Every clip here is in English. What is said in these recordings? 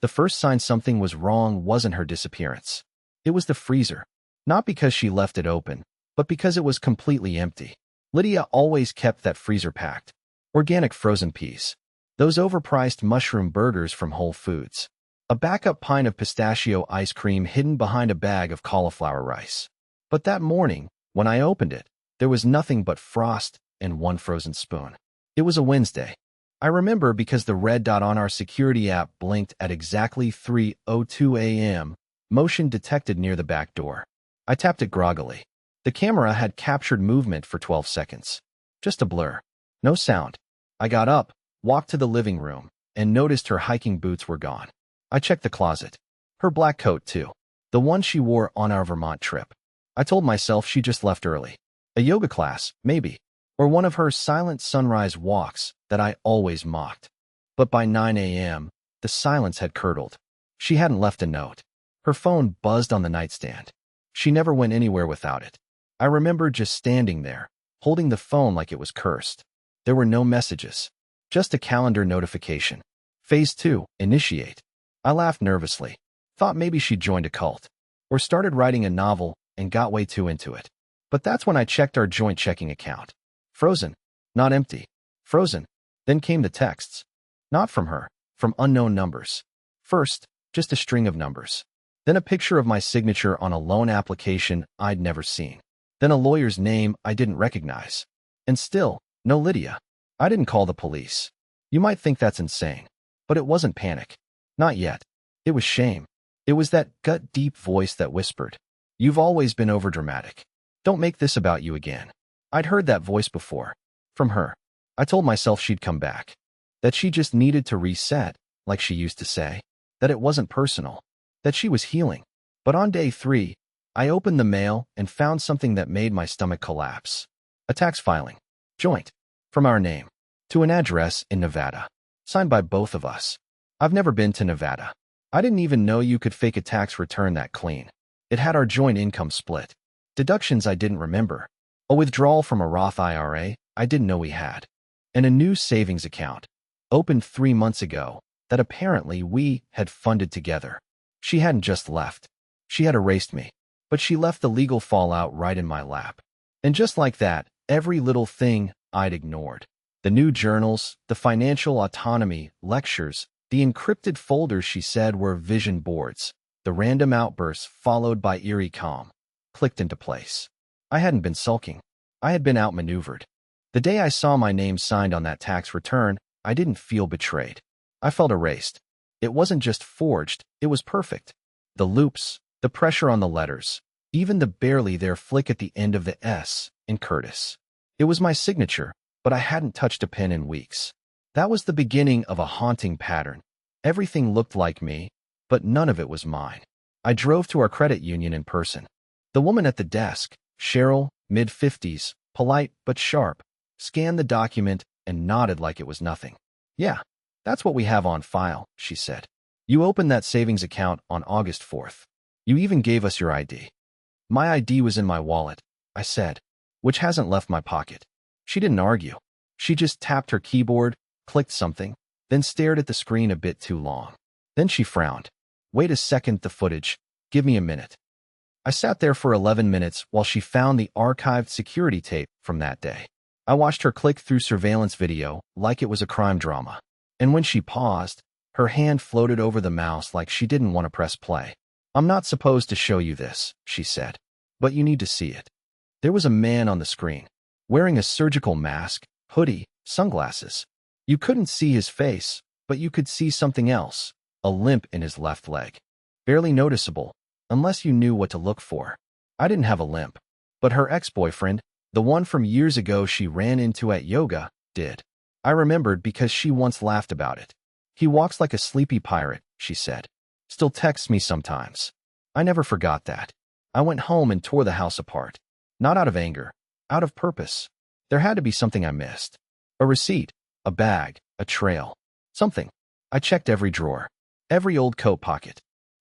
The first sign something was wrong wasn't her disappearance. It was the freezer. Not because she left it open, but because it was completely empty. Lydia always kept that freezer packed. Organic frozen peas. Those overpriced mushroom burgers from Whole Foods. A backup pint of pistachio ice cream hidden behind a bag of cauliflower rice. But that morning, when I opened it, there was nothing but frost and one frozen spoon. It was a Wednesday. I remember because the red dot on our security app blinked at exactly 3:02 a.m., motion detected near the back door. I tapped it groggily. The camera had captured movement for 12 seconds. Just a blur. No sound. I got up, walked to the living room, and noticed her hiking boots were gone. I checked the closet. Her black coat, too. The one she wore on our Vermont trip. I told myself she just left early. A yoga class, maybe. Or one of her silent sunrise walks that I always mocked. But by 9 a.m., the silence had curdled. She hadn't left a note. Her phone buzzed on the nightstand. She never went anywhere without it. I remember just standing there, holding the phone like it was cursed. There were no messages. Just a calendar notification. Phase 2, initiate. I laughed nervously. Thought maybe she'd joined a cult. Or started writing a novel and got way too into it. But that's when I checked our joint checking account. Frozen. Not empty. Frozen. Then came the texts. Not from her. From unknown numbers. First, just a string of numbers. Then a picture of my signature on a loan application I'd never seen. Then a lawyer's name I didn't recognize. And still, no Lydia. I didn't call the police. You might think that's insane. But it wasn't panic. Not yet. It was shame. It was that gut-deep voice that whispered, "You've always been overdramatic. Don't make this about you again." I'd heard that voice before. From her. I told myself she'd come back. That she just needed to reset, like she used to say. That it wasn't personal. That she was healing. But on day 3, I opened the mail and found something that made my stomach collapse. A tax filing. Joint. From our name. To an address in Nevada. Signed by both of us. I've never been to Nevada. I didn't even know you could fake a tax return that clean. It had our joint income split. Deductions I didn't remember. A withdrawal from a Roth IRA I didn't know we had. And a new savings account. Opened 3 months ago that apparently we had funded together. She hadn't just left. She had erased me. But she left the legal fallout right in my lap. And just like that, every little thing I'd ignored. The new journals, the financial autonomy lectures, the encrypted folders she said were vision boards, the random outbursts followed by eerie calm, clicked into place. I hadn't been sulking. I had been outmaneuvered. The day I saw my name signed on that tax return, I didn't feel betrayed. I felt erased. It wasn't just forged, it was perfect. The loops, the pressure on the letters, even the barely there flick at the end of the S in Curtis. It was my signature, but I hadn't touched a pen in weeks. That was the beginning of a haunting pattern. Everything looked like me, but none of it was mine. I drove to our credit union in person. The woman at the desk, Cheryl, mid-50s, polite but sharp, scanned the document and nodded like it was nothing. "Yeah, that's what we have on file," she said. "You opened that savings account on August 4th. You even gave us your ID." "My ID was in my wallet," I said, "which hasn't left my pocket." She didn't argue. She just tapped her keyboard, clicked something, then stared at the screen a bit too long. Then she frowned. "Wait a second, the footage. Give me a minute." I sat there for 11 minutes while she found the archived security tape from that day. I watched her click through surveillance video like it was a crime drama. And when she paused, her hand floated over the mouse like she didn't want to press play. "I'm not supposed to show you this," she said, "but you need to see it." There was a man on the screen, wearing a surgical mask, hoodie, sunglasses. You couldn't see his face, but you could see something else, a limp in his left leg. Barely noticeable, unless you knew what to look for. I didn't have a limp, but her ex-boyfriend, the one from years ago she ran into at yoga, did. I remembered because she once laughed about it. "He walks like a sleepy pirate," she said. "Still texts me sometimes." I never forgot that. I went home and tore the house apart. Not out of anger, out of purpose. There had to be something I missed. A receipt, a bag, a trail. Something. I checked every drawer, every old coat pocket.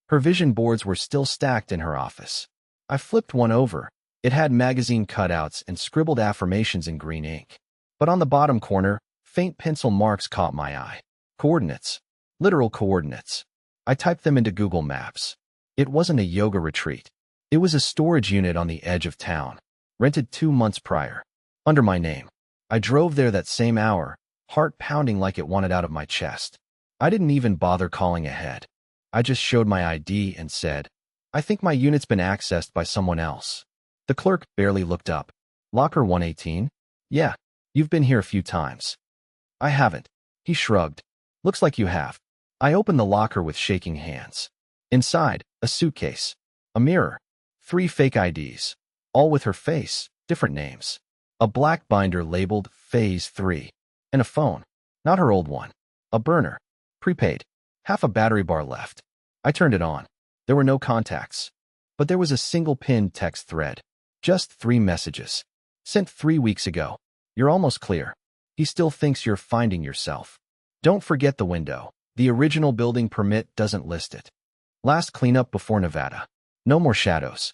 Her vision boards were still stacked in her office. I flipped one over. It had magazine cutouts and scribbled affirmations in green ink. But on the bottom corner, faint pencil marks caught my eye. Coordinates. Literal coordinates. I typed them into Google Maps. It wasn't a yoga retreat. It was a storage unit on the edge of town, rented 2 months prior, under my name. I drove there that same hour, heart pounding like it wanted out of my chest. I didn't even bother calling ahead. I just showed my ID and said, "I think my unit's been accessed by someone else." The clerk barely looked up. "Locker 118? Yeah, you've been here a few times." "I haven't." He shrugged. "Looks like you have." I opened the locker with shaking hands. Inside, a suitcase, a mirror, 3 fake IDs, all with her face, different names, a black binder labeled Phase 3, and a phone, not her old one, a burner, prepaid, half a battery bar left. I turned it on. There were no contacts, but there was a single pinned text thread. Just 3 messages. Sent 3 weeks ago. "You're almost clear. He still thinks you're finding yourself. Don't forget the window. The original building permit doesn't list it. Last cleanup before Nevada. No more shadows."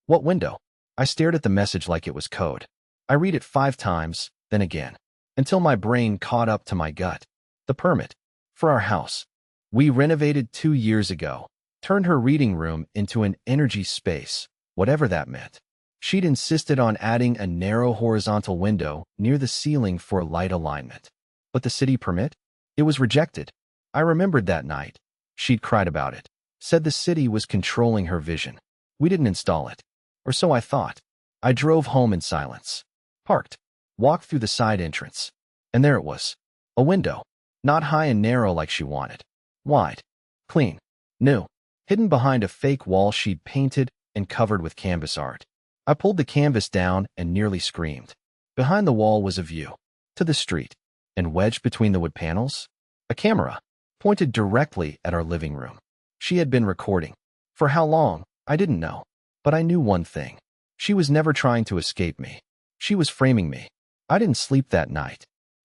"What window?" I stared at the message like it was code. I read it 5 times, then again, until my brain caught up to my gut. "The permit. For our house. We renovated 2 years ago. Turned her reading room into an energy space, whatever that meant. She'd insisted on adding a narrow horizontal window near the ceiling for light alignment. But the city permit? It was rejected. I remembered that night. She'd cried about it. Said the city was controlling her vision. We didn't install it. Or so I thought. I drove home in silence. Parked. Walked through the side entrance. And there it was. A window. Not high and narrow like she wanted. Wide. Clean. New. Hidden behind a fake wall she'd painted and covered with canvas art. I pulled the canvas down and nearly screamed. Behind the wall was a view. To the street. And wedged between the wood panels, a camera, pointed directly at our living room. She had been recording. For how long, I didn't know. But I knew one thing. She was never trying to escape me. She was framing me. I didn't sleep that night.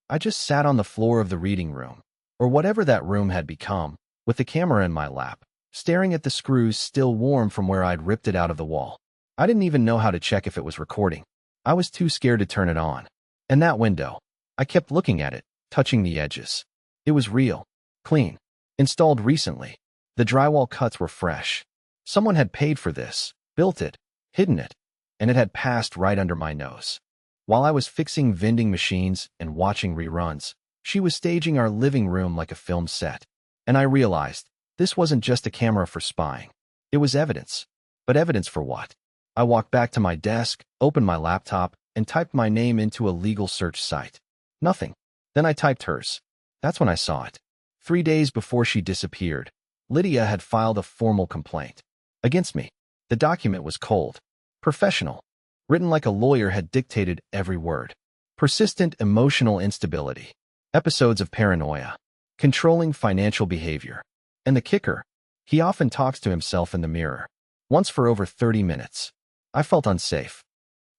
I just sat on the floor of the reading room, or whatever that room had become, with the camera in my lap, staring at the screws still warm from where I'd ripped it out of the wall. I didn't even know how to check if it was recording. I was too scared to turn it on. And that window. I kept looking at it, touching the edges. It was real. Clean. Installed recently. The drywall cuts were fresh. Someone had paid for this, built it, hidden it, and it had passed right under my nose. While I was fixing vending machines and watching reruns, she was staging our living room like a film set. And I realized, this wasn't just a camera for spying. It was evidence. But evidence for what? I walked back to my desk, opened my laptop, and typed my name into a legal search site. Nothing. Then I typed hers. That's when I saw it. 3 days before she disappeared, Lydia had filed a formal complaint against me. The document was cold, professional, written like a lawyer had dictated every word. Persistent emotional instability, episodes of paranoia, controlling financial behavior. And the kicker, he often talks to himself in the mirror, once for over 30 minutes. I felt unsafe.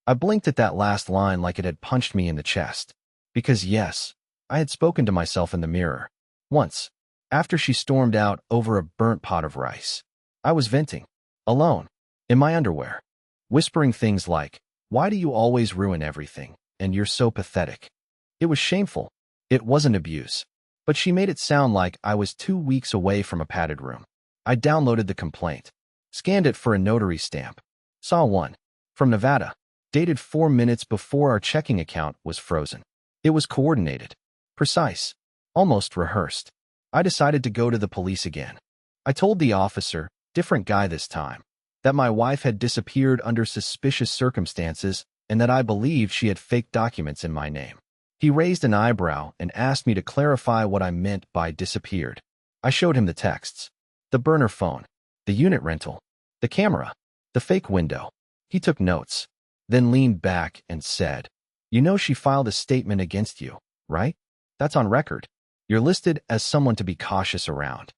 I blinked at that last line like it had punched me in the chest. Because yes, I had spoken to myself in the mirror. Once, after she stormed out over a burnt pot of rice. I was venting, alone, in my underwear, whispering things like, "Why do you always ruin everything? And you're so pathetic." It was shameful. It wasn't abuse. But she made it sound like I was 2 weeks away from a padded room. I downloaded the complaint, scanned it for a notary stamp. Saw one, from Nevada, dated 4 minutes before our checking account was frozen. It was coordinated, precise, almost rehearsed. I decided to go to the police again. I told the officer, different guy this time, that my wife had disappeared under suspicious circumstances and that I believed she had faked documents in my name. He raised an eyebrow and asked me to clarify what I meant by disappeared. I showed him the texts, the burner phone, the unit rental, the camera, the fake window. He took notes, then leaned back and said, "You know she filed a statement against you, right? That's on record. You're listed as someone to be cautious around."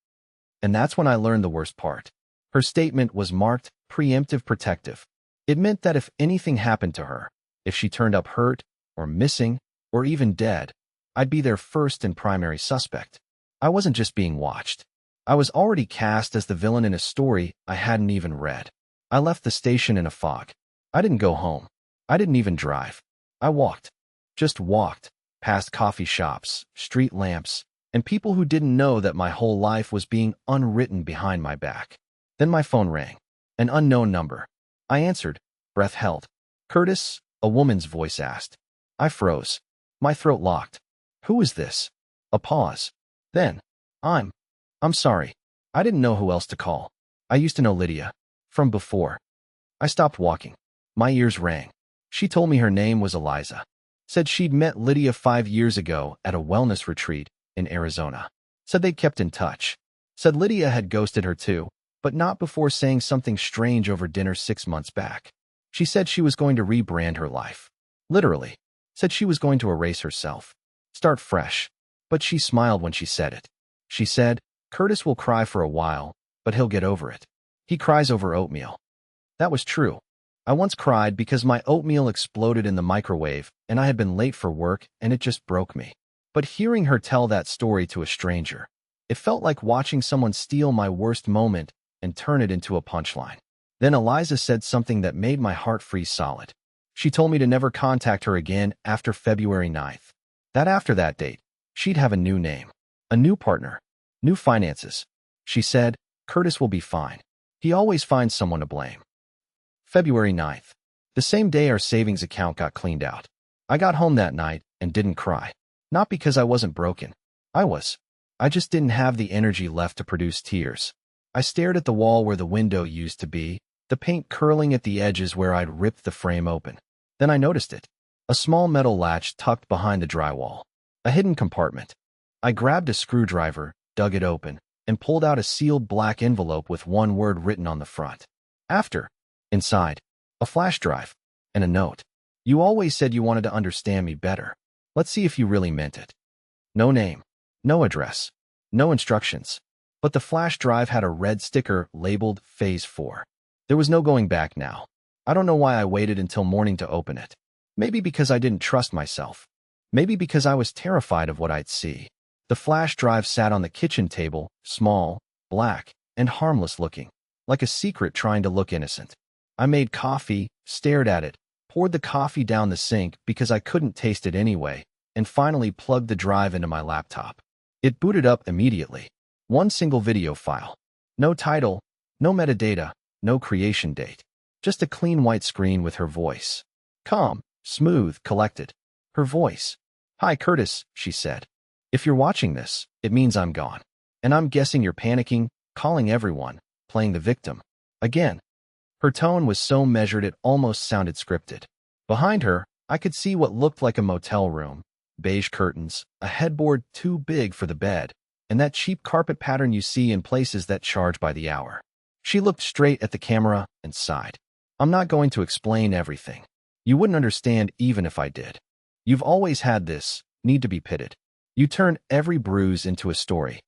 And that's when I learned the worst part. Her statement was marked preemptive protective. It meant that if anything happened to her, if she turned up hurt or missing or even dead, I'd be their first and primary suspect. I wasn't just being watched. I was already cast as the villain in a story I hadn't even read. I left the station in a fog. I didn't go home. I didn't even drive. I walked. Just walked, past coffee shops, street lamps, and people who didn't know that my whole life was being unwritten behind my back. Then my phone rang. An unknown number. I answered, breath held. Curtis, a woman's voice asked. I froze. My throat locked. Who is this? A pause. Then, I'm sorry. I didn't know who else to call. I used to know Lydia. From before. I stopped walking. My ears rang. She told me her name was Eliza. Said she'd met Lydia 5 years ago at a wellness retreat in Arizona. Said they'd kept in touch. Said Lydia had ghosted her too, but not before saying something strange over dinner 6 months back. She said she was going to rebrand her life. Literally. Said she was going to erase herself. Start fresh. But she smiled when she said it. She said, Curtis will cry for a while, but he'll get over it. He cries over oatmeal. That was true. I once cried because my oatmeal exploded in the microwave and I had been late for work and it just broke me. But hearing her tell that story to a stranger, it felt like watching someone steal my worst moment and turn it into a punchline. Then Eliza said something that made my heart freeze solid. She told me to never contact her again after February 9th. That after that date, she'd have a new name, a new partner, new finances. She said, Curtis will be fine. He always finds someone to blame. February 9th. The same day our savings account got cleaned out. I got home that night and didn't cry. Not because I wasn't broken. I just didn't have the energy left to produce tears. I stared at the wall where the window used to be, the paint curling at the edges where I'd ripped the frame open. Then I noticed it. A small metal latch tucked behind the drywall. A hidden compartment. I grabbed a screwdriver, dug it open, and pulled out a sealed black envelope with one word written on the front. After. Inside, a flash drive, and a note. You always said you wanted to understand me better. Let's see if you really meant it. No name, no address, no instructions. But the flash drive had a red sticker labeled Phase 4. There was no going back now. I don't know why I waited until morning to open it. Maybe because I didn't trust myself. Maybe because I was terrified of what I'd see. The flash drive sat on the kitchen table, small, black, and harmless looking, like a secret trying to look innocent. I made coffee, stared at it, poured the coffee down the sink because I couldn't taste it anyway, and finally plugged the drive into my laptop. It booted up immediately. One single video file. No title, no metadata, no creation date. Just a clean white screen with her voice. Calm, smooth, collected. Her voice. Hi, Curtis, she said. If you're watching this, it means I'm gone. And I'm guessing you're panicking, calling everyone, playing the victim. Again. Her tone was so measured it almost sounded scripted. Behind her, I could see what looked like a motel room. Beige curtains, a headboard too big for the bed, and that cheap carpet pattern you see in places that charge by the hour. She looked straight at the camera and sighed. I'm not going to explain everything. You wouldn't understand even if I did. You've always had this need to be pitted. You turn every bruise into a story.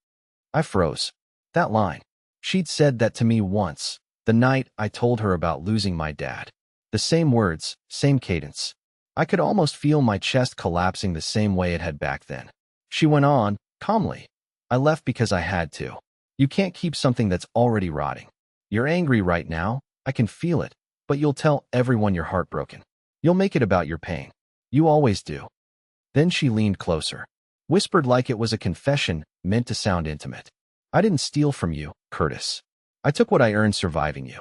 I froze. That line. She'd said that to me once. The night I told her about losing my dad. The same words, same cadence. I could almost feel my chest collapsing the same way it had back then. She went on, calmly. I left because I had to. You can't keep something that's already rotting. You're angry right now, I can feel it, but you'll tell everyone you're heartbroken. You'll make it about your pain. You always do. Then she leaned closer. Whispered like it was a confession meant to sound intimate. I didn't steal from you, Curtis. I took what I earned surviving you.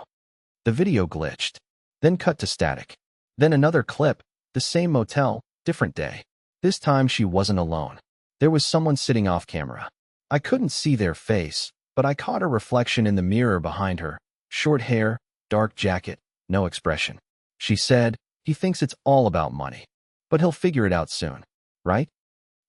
The video glitched, then cut to static. Then another clip, the same motel, different day. This time she wasn't alone. There was someone sitting off camera. I couldn't see their face, but I caught a reflection in the mirror behind her. Short hair, dark jacket, no expression. She said, he thinks it's all about money. But he'll figure it out soon, right?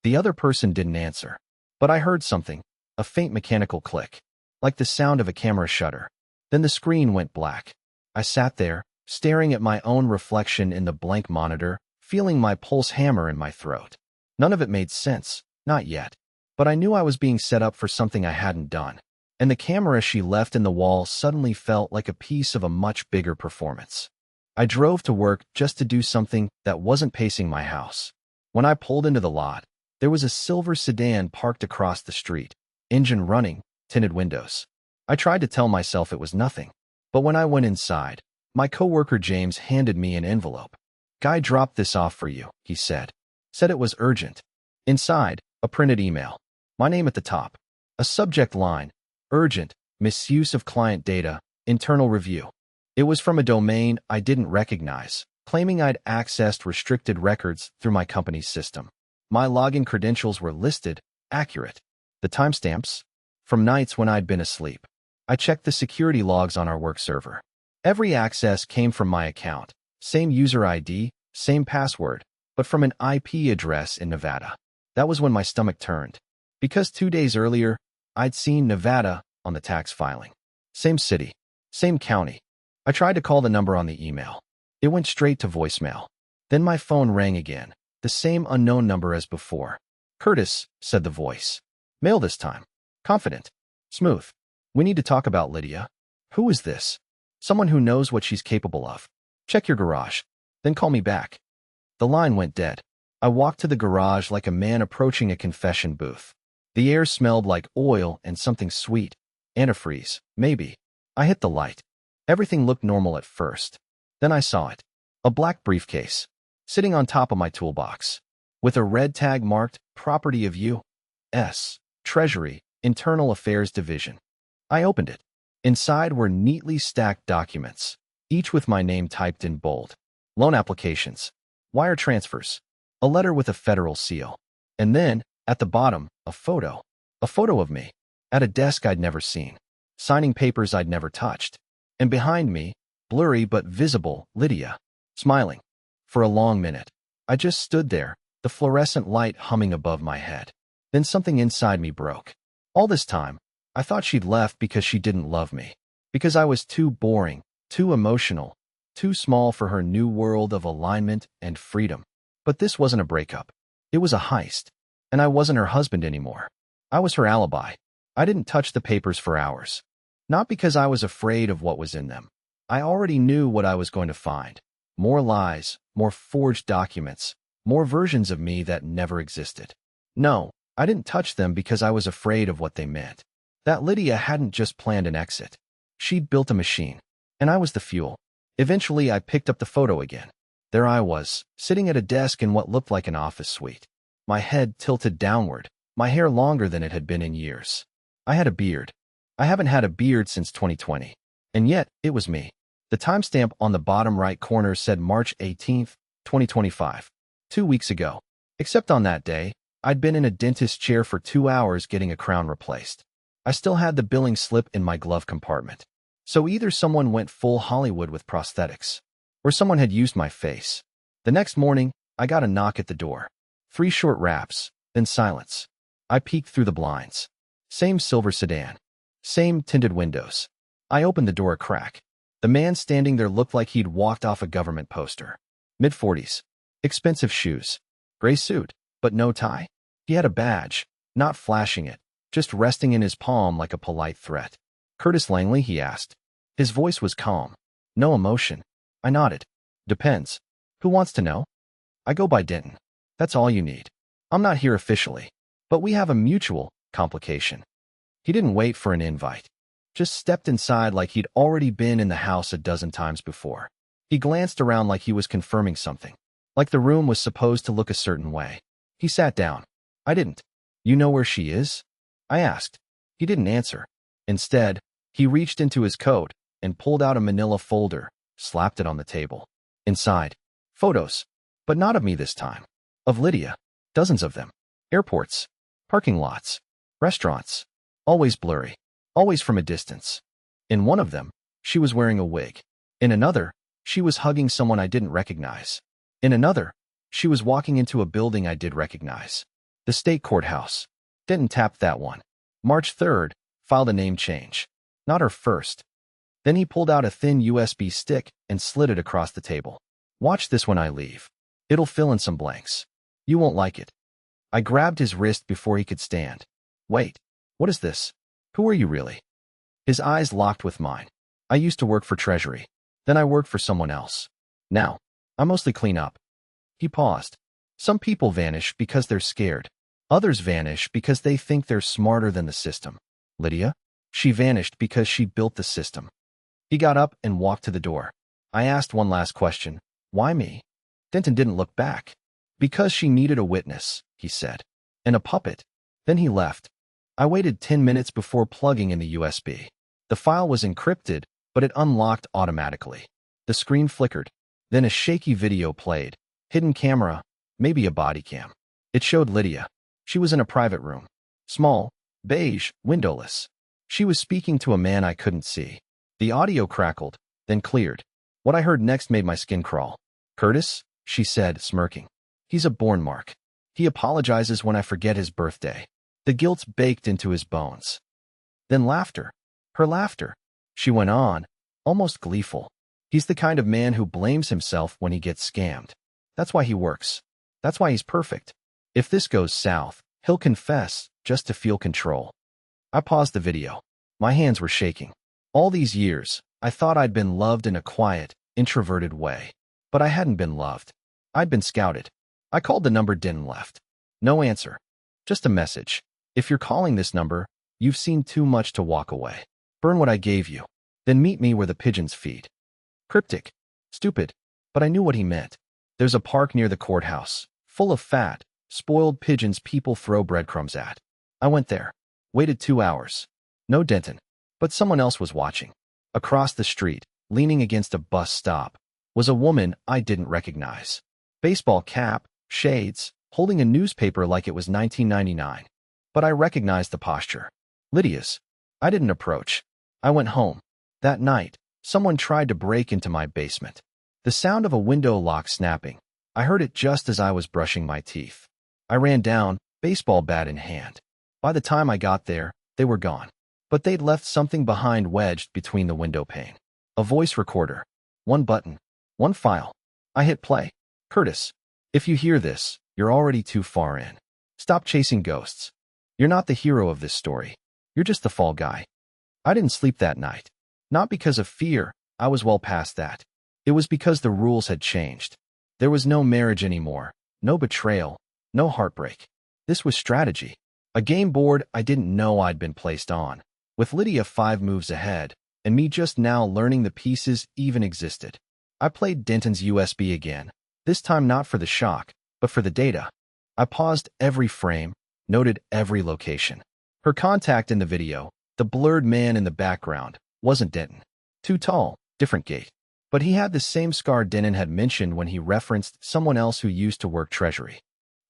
The other person didn't answer. But I heard something, a faint mechanical click. Like the sound of a camera shutter. Then the screen went black. I sat there, staring at my own reflection in the blank monitor, feeling my pulse hammer in my throat. None of it made sense, not yet. But I knew I was being set up for something I hadn't done. And the camera she left in the wall suddenly felt like a piece of a much bigger performance. I drove to work just to do something that wasn't pacing my house. When I pulled into the lot, there was a silver sedan parked across the street, engine running, tinted windows. I tried to tell myself it was nothing, but when I went inside, my coworker James handed me an envelope. Guy dropped this off for you, he said. Said it was urgent. Inside, a printed email. My name at the top. A subject line. Urgent. Misuse of client data. Internal review. It was from a domain I didn't recognize, claiming I'd accessed restricted records through my company's system. My login credentials were listed, accurate. The timestamps? From nights when I'd been asleep. I checked the security logs on our work server. Every access came from my account. Same user ID, same password, but from an IP address in Nevada. That was when my stomach turned. Because 2 days earlier, I'd seen Nevada on the tax filing. Same city, same county. I tried to call the number on the email. It went straight to voicemail. Then my phone rang again, the same unknown number as before. Curtis, said the voice. Male this time. Confident. Smooth. We need to talk about Lydia. Who is this? Someone who knows what she's capable of. Check your garage. Then call me back. The line went dead. I walked to the garage like a man approaching a confession booth. The air smelled like oil and something sweet. Antifreeze, maybe. I hit the light. Everything looked normal at first. Then I saw it. A black briefcase. Sitting on top of my toolbox. With a red tag marked, Property of U.S. Treasury, Internal Affairs Division. I opened it. Inside were neatly stacked documents, each with my name typed in bold. Loan applications. Wire transfers. A letter with a federal seal. And then, at the bottom, a photo. A photo of me. At a desk I'd never seen. Signing papers I'd never touched. And behind me, blurry but visible, Lydia. Smiling. For a long minute. I just stood there, the fluorescent light humming above my head. Then something inside me broke. All this time, I thought she'd left because she didn't love me. Because I was too boring, too emotional, too small for her new world of alignment and freedom. But this wasn't a breakup. It was a heist. And I wasn't her husband anymore. I was her alibi. I didn't touch the papers for hours. Not because I was afraid of what was in them. I already knew what I was going to find. More lies, more forged documents, more versions of me that never existed. No, I didn't touch them because I was afraid of what they meant. That Lydia hadn't just planned an exit. She'd built a machine. And I was the fuel. Eventually, I picked up the photo again. There I was, sitting at a desk in what looked like an office suite. My head tilted downward, my hair longer than it had been in years. I had a beard. I haven't had a beard since 2020. And yet, it was me. The timestamp on the bottom right corner said March 18th, 2025. 2 weeks ago. Except on that day, I'd been in a dentist's chair for 2 hours getting a crown replaced. I still had the billing slip in my glove compartment. So either someone went full Hollywood with prosthetics, or someone had used my face. The next morning, I got a knock at the door. 3 short raps, then silence. I peeked through the blinds. Same silver sedan. Same tinted windows. I opened the door a crack. The man standing there looked like he'd walked off a government poster. Mid-40s. Expensive shoes. Gray suit, but no tie. He had a badge, not flashing it, just resting in his palm like a polite threat. Curtis Langley, he asked. His voice was calm. No emotion. I nodded. Depends. Who wants to know? I go by Denton. That's all you need. I'm not here officially, but we have a mutual complication. He didn't wait for an invite. Just stepped inside like he'd already been in the house a dozen times before. He glanced around like he was confirming something, like the room was supposed to look a certain way. He sat down. I didn't. You know where she is? I asked. He didn't answer. Instead, he reached into his coat and pulled out a manila folder, slapped it on the table. Inside, photos, but not of me this time. Of Lydia. Dozens of them. Airports. Parking lots. Restaurants. Always blurry. Always from a distance. In one of them, she was wearing a wig. In another, she was hugging someone I didn't recognize. In another, she was walking into a building I did recognize. The state courthouse. Didn't tap that one. March 3rd, filed a name change. Not her first. Then he pulled out a thin USB stick and slid it across the table. Watch this when I leave. It'll fill in some blanks. You won't like it. I grabbed his wrist before he could stand. Wait, what is this? Who are you really? His eyes locked with mine. I used to work for Treasury. Then I worked for someone else. Now, I mostly clean up. He paused. Some people vanish because they're scared. Others vanish because they think they're smarter than the system. Lydia? She vanished because she built the system. He got up and walked to the door. I asked one last question. Why me? Denton didn't look back. Because she needed a witness, he said. And a puppet. Then he left. I waited 10 minutes before plugging in the USB. The file was encrypted, but it unlocked automatically. The screen flickered. Then a shaky video played. Hidden camera, maybe a body cam. It showed Lydia. She was in a private room. Small, beige, windowless. She was speaking to a man I couldn't see. The audio crackled, then cleared. What I heard next made my skin crawl. "Curtis," she said, smirking. "He's a born mark. He apologizes when I forget his birthday." The guilt's baked into his bones. Then laughter. Her laughter. She went on, almost gleeful. "He's the kind of man who blames himself when he gets scammed. That's why he works. That's why he's perfect. If this goes south, he'll confess just to feel control." I paused the video. My hands were shaking. All these years, I thought I'd been loved in a quiet, introverted way. But I hadn't been loved. I'd been scouted. I called the number, didn't left. No answer. Just a message. "If you're calling this number, you've seen too much to walk away. Burn what I gave you. Then meet me where the pigeons feed." Cryptic. Stupid. But I knew what he meant. There's a park near the courthouse, full of fat, spoiled pigeons people throw breadcrumbs at. I went there. Waited 2 hours. No Denton. But someone else was watching. Across the street, leaning against a bus stop, was a woman I didn't recognize. Baseball cap, shades, holding a newspaper like it was 1999. But I recognized the posture. Lydia's. I didn't approach. I went home. That night, someone tried to break into my basement. The sound of a window lock snapping. I heard it just as I was brushing my teeth. I ran down, baseball bat in hand. By the time I got there, they were gone. But they'd left something behind wedged between the window pane. A voice recorder. One button. One file. I hit play. "Curtis, if you hear this, you're already too far in. Stop chasing ghosts. You're not the hero of this story. You're just the fall guy." I didn't sleep that night. Not because of fear. I was well past that. It was because the rules had changed. There was no marriage anymore. No betrayal. No heartbreak. This was strategy. A game board I didn't know I'd been placed on, with Lydia 5 moves ahead, and me just now learning the pieces even existed. I played Denton's USB again, this time not for the shock, but for the data. I paused every frame, noted every location. Her contact in the video, the blurred man in the background, wasn't Denton. Too tall, different gait. But he had the same scar Denton had mentioned when he referenced someone else who used to work Treasury.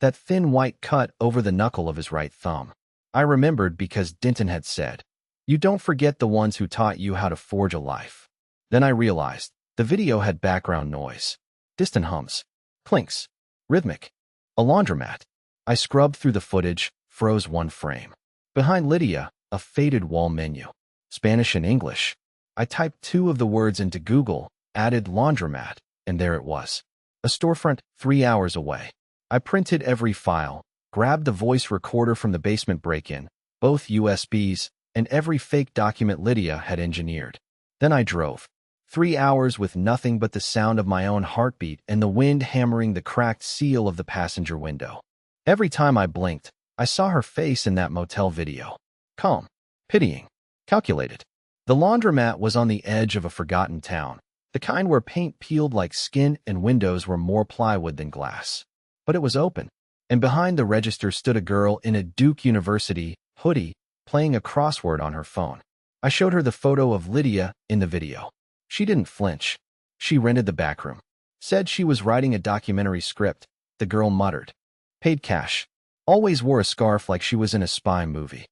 That thin white cut over the knuckle of his right thumb. I remembered because Denton had said, "You don't forget the ones who taught you how to forge a life." Then I realized the video had background noise. Distant hums. Clinks. Rhythmic. A laundromat. I scrubbed through the footage, froze one frame. Behind Lydia, a faded wall menu. Spanish and English. I typed 2 of the words into Google, added laundromat, and there it was. A storefront 3 hours away. I printed every file, grabbed the voice recorder from the basement break-in, both USBs, and every fake document Lydia had engineered. Then I drove. 3 hours with nothing but the sound of my own heartbeat and the wind hammering the cracked seal of the passenger window. Every time I blinked, I saw her face in that motel video. Calm, pitying, calculated. The laundromat was on the edge of a forgotten town, the kind where paint peeled like skin and windows were more plywood than glass. But it was open, and behind the register stood a girl in a Duke University hoodie, playing a crossword on her phone. I showed her the photo of Lydia in the video. She didn't flinch. She rented the back room. Said she was writing a documentary script. The girl muttered. Paid cash. Always wore a scarf like she was in a spy movie.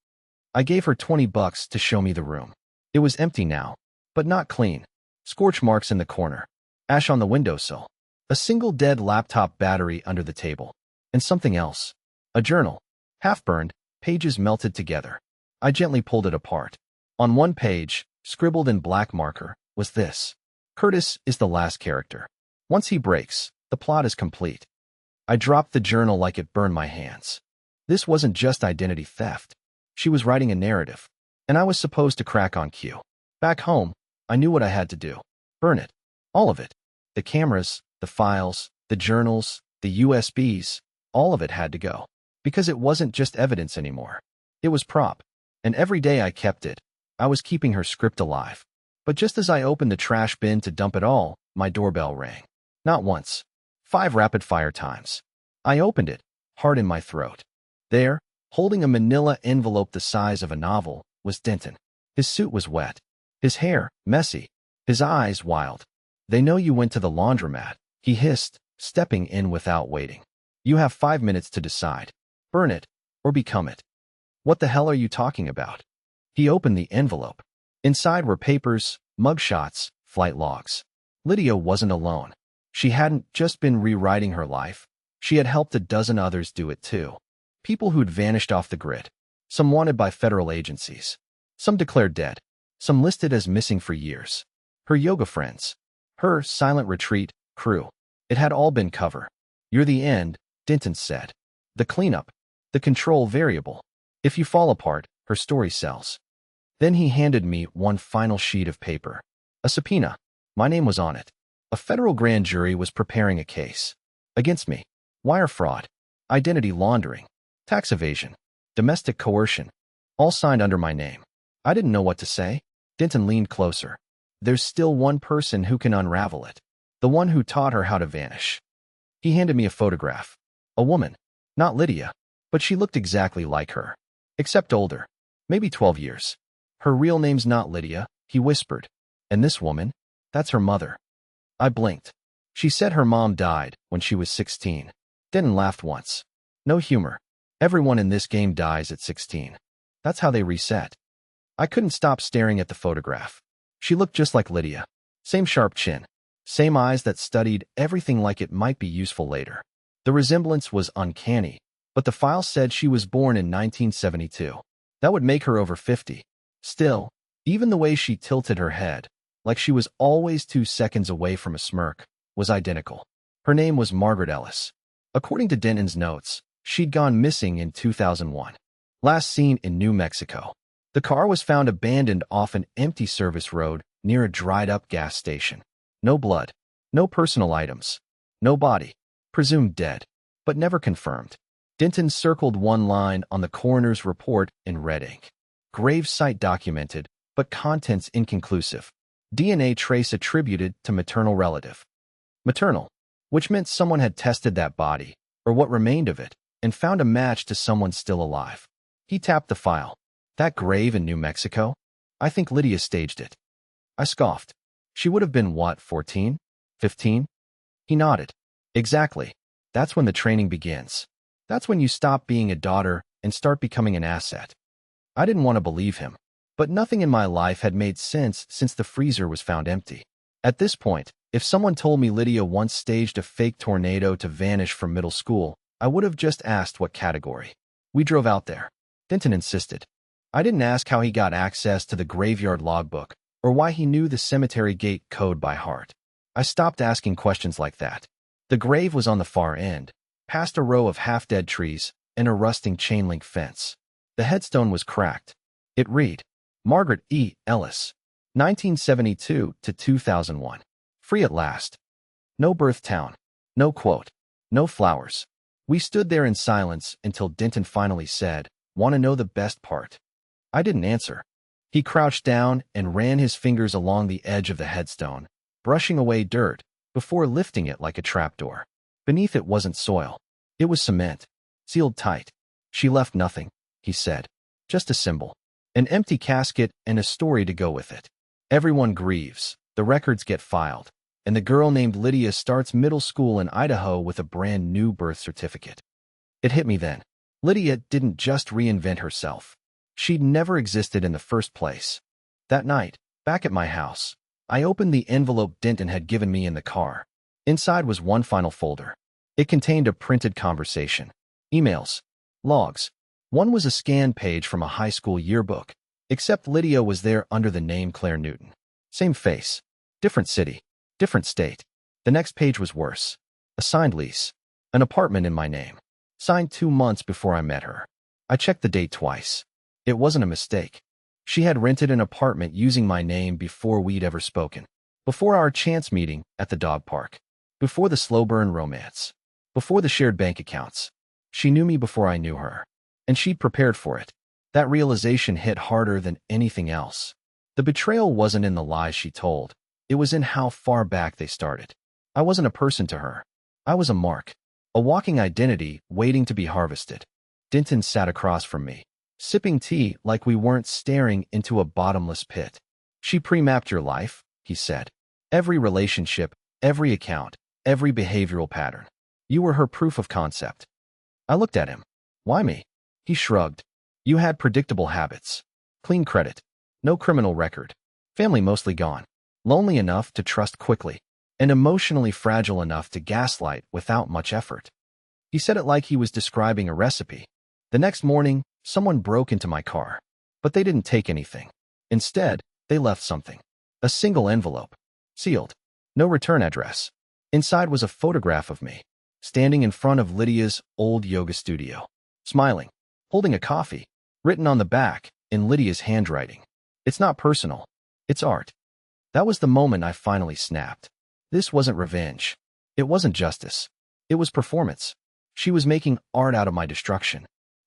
I gave her $20 to show me the room. It was empty now, but not clean. Scorch marks in the corner. Ash on the windowsill. A single dead laptop battery under the table. And something else. A journal. Half-burned, pages melted together. I gently pulled it apart. On one page, scribbled in black marker, was this. Curtis is the last character. Once he breaks, the plot is complete. I dropped the journal like it burned my hands. This wasn't just identity theft. She was writing a narrative, and I was supposed to crack on cue. Back home, I knew what I had to do. Burn it. All of it. The cameras, the files, the journals, the USBs, all of it had to go. Because it wasn't just evidence anymore. It was prop. And every day I kept it, I was keeping her script alive. But just as I opened the trash bin to dump it all, my doorbell rang. Not once. 5 rapid-fire times. I opened it, heart in my throat. There, Holding a manila envelope the size of a novel was Denton. His suit was wet, his hair messy, his eyes wild. "They know you went to the laundromat," he hissed, stepping in without waiting. "You have 5 minutes to decide. Burn it or become it." "What the hell are you talking about?" He opened the envelope. Inside were papers, mugshots, flight logs. Lydia wasn't alone. She hadn't just been rewriting her life. She had helped a dozen others do it too. People who'd vanished off the grid. Some wanted by federal agencies. Some declared dead. Some listed as missing for years. Her yoga friends. Her silent retreat crew. It had all been cover. "You're the end," Denton said. "The cleanup. The control variable. If you fall apart, her story sells." Then he handed me one final sheet of paper. A subpoena. My name was on it. A federal grand jury was preparing a case. Against me. Wire fraud. Identity laundering. Tax evasion. Domestic coercion. All signed under my name. I didn't know what to say. Denton leaned closer. "There's still one person who can unravel it. The one who taught her how to vanish." He handed me a photograph. A woman. Not Lydia. But she looked exactly like her. Except older. Maybe 12 years. "Her real name's not Lydia," he whispered. "And this woman? That's her mother." I blinked. "She said her mom died when she was 16. Denton laughed once. "No humor. Everyone in this game dies at 16. That's how they reset." I couldn't stop staring at the photograph. She looked just like Lydia. Same sharp chin. Same eyes that studied everything like it might be useful later. The resemblance was uncanny, but the file said she was born in 1972. That would make her over 50. Still, even the way she tilted her head, like she was always 2 seconds away from a smirk, was identical. Her name was Margaret Ellis. According to Denton's notes, she'd gone missing in 2001. Last seen in New Mexico. The car was found abandoned off an empty service road near a dried-up gas station. No blood. No personal items. No body. Presumed dead, but never confirmed. Denton circled one line on the coroner's report in red ink. Grave site documented, but contents inconclusive. DNA trace attributed to maternal relative. Maternal, which meant someone had tested that body, or what remained of it, and found a match to someone still alive. He tapped the file. "That grave in New Mexico? I think Lydia staged it." I scoffed. "She would have been what, 14? 15? He nodded. "Exactly. That's when the training begins. That's when you stop being a daughter and start becoming an asset." I didn't want to believe him, but nothing in my life had made sense since the freezer was found empty. At this point, if someone told me Lydia once staged a fake tornado to vanish from middle school, I would have just asked what category. We drove out there. Denton insisted. I didn't ask how he got access to the graveyard logbook or why he knew the cemetery gate code by heart. I stopped asking questions like that. The grave was on the far end, past a row of half-dead trees and a rusting chain-link fence. The headstone was cracked. It read, Margaret E. Ellis, 1972 to 2001. Free at last. No birth town. No quote. No flowers. We stood there in silence until Denton finally said, "Want to know the best part?" I didn't answer. He crouched down and ran his fingers along the edge of the headstone, brushing away dirt, before lifting it like a trapdoor. Beneath it wasn't soil. It was cement, sealed tight. "She left nothing," he said. "Just a symbol. An empty casket and a story to go with it. Everyone grieves, the records get filed, and the girl named Lydia starts middle school in Idaho with a brand new birth certificate." It hit me then. Lydia didn't just reinvent herself. She'd never existed in the first place. That night, back at my house, I opened the envelope Denton had given me in the car. Inside was one final folder. It contained a printed conversation. Emails. Logs. One was a scanned page from a high school yearbook, except Lydia was there under the name Claire Newton. Same face. Different city. Different state. The next page was worse. A signed lease. An apartment in my name. Signed 2 months before I met her. I checked the date twice. It wasn't a mistake. She had rented an apartment using my name before we'd ever spoken. Before our chance meeting at the dog park. Before the slow burn romance. Before the shared bank accounts. She knew me before I knew her. And she'd prepared for it. That realization hit harder than anything else. The betrayal wasn't in the lies she told. It was in how far back they started. I wasn't a person to her. I was a mark. A walking identity waiting to be harvested. Denton sat across from me, sipping tea like we weren't staring into a bottomless pit. She pre-mapped your life, he said. Every relationship, every account, every behavioral pattern. You were her proof of concept. I looked at him. Why me? He shrugged. You had predictable habits. Clean credit. No criminal record. Family mostly gone. Lonely enough to trust quickly. And emotionally fragile enough to gaslight without much effort. He said it like he was describing a recipe. The next morning, someone broke into my car. But they didn't take anything. Instead, they left something. A single envelope. Sealed. No return address. Inside was a photograph of me, standing in front of Lydia's old yoga studio, smiling, holding a coffee, written on the back, in Lydia's handwriting. It's not personal. It's art. That was the moment I finally snapped. This wasn't revenge. It wasn't justice. It was performance. She was making art out of my destruction.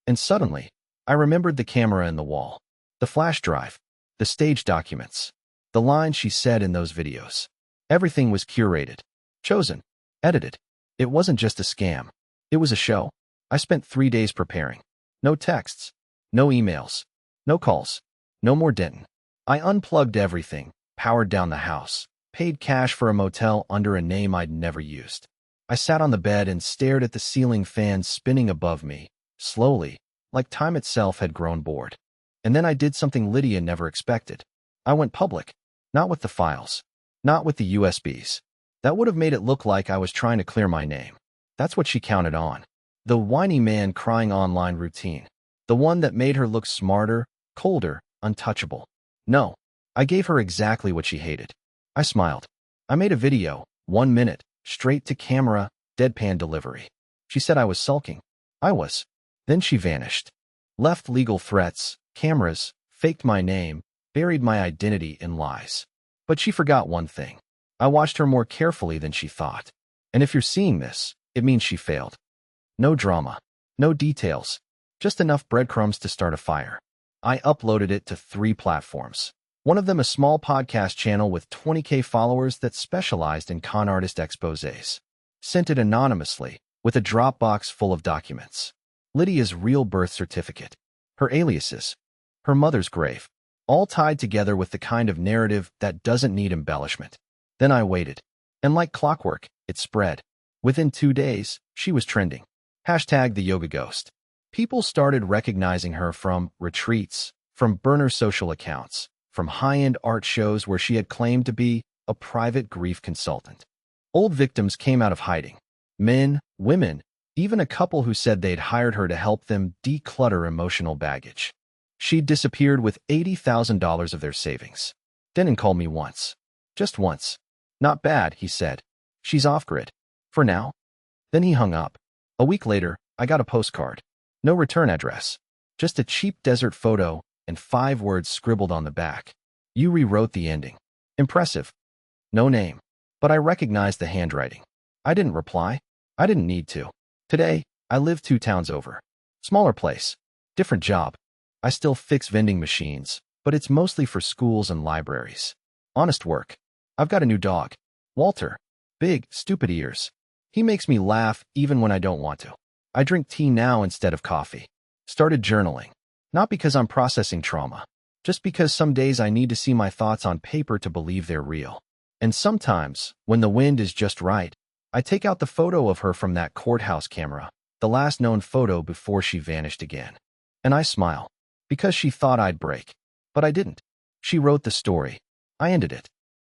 And suddenly, I remembered the camera in the wall, the flash drive, the stage documents, the lines she said in those videos. Everything was curated, chosen, edited. It wasn't just a scam. It was a show. I spent 3 days preparing. No texts, no emails, no calls, no more Denton. I unplugged everything, powered down the house, paid cash for a motel under a name I'd never used. I sat on the bed and stared at the ceiling fan spinning above me, slowly, like time itself had grown bored. And then I did something Lydia never expected. I went public, not with the files, not with the USBs. That would have made it look like I was trying to clear my name. That's what she counted on. The whiny man crying online routine. The one that made her look smarter, colder, untouchable. No, I gave her exactly what she hated. I smiled. I made a video, 1 minute, straight to camera, deadpan delivery. She said I was sulking. I was. Then she vanished. Left legal threats, cameras, faked my name, buried my identity in lies. But she forgot one thing. I watched her more carefully than she thought. And if you're seeing this, it means she failed. No drama. No details. Just enough breadcrumbs to start a fire. I uploaded it to 3 platforms. One of them a small podcast channel with 20K followers that specialized in con artist exposés. Sent it anonymously, with a Dropbox full of documents. Lydia's real birth certificate. Her aliases. Her mother's grave. All tied together with the kind of narrative that doesn't need embellishment. Then I waited. And like clockwork, it spread. Within 2 days, she was trending. Hashtag the yoga ghost. People started recognizing her from retreats, from burner social accounts, from high-end art shows where she had claimed to be a private grief consultant. Old victims came out of hiding. Men, women, even a couple who said they'd hired her to help them declutter emotional baggage. She'd disappeared with $80,000 of their savings. Denton called me once. Just once. Not bad, he said. She's off-grid. For now. Then he hung up. A week later, I got a postcard. No return address. Just a cheap desert photo and 5 words scribbled on the back. You rewrote the ending. Impressive. No name. But I recognized the handwriting. I didn't reply. I didn't need to. Today, I live 2 towns over. Smaller place. Different job. I still fix vending machines, but it's mostly for schools and libraries. Honest work. I've got a new dog. Walter. Big, stupid ears. He makes me laugh even when I don't want to. I drink tea now instead of coffee. Started journaling. Not because I'm processing trauma. Just because some days I need to see my thoughts on paper to believe they're real. And sometimes, when the wind is just right, I take out the photo of her from that courthouse camera, the last known photo before she vanished again. And I smile. Because she thought I'd break. But I didn't. She wrote the story. I ended it.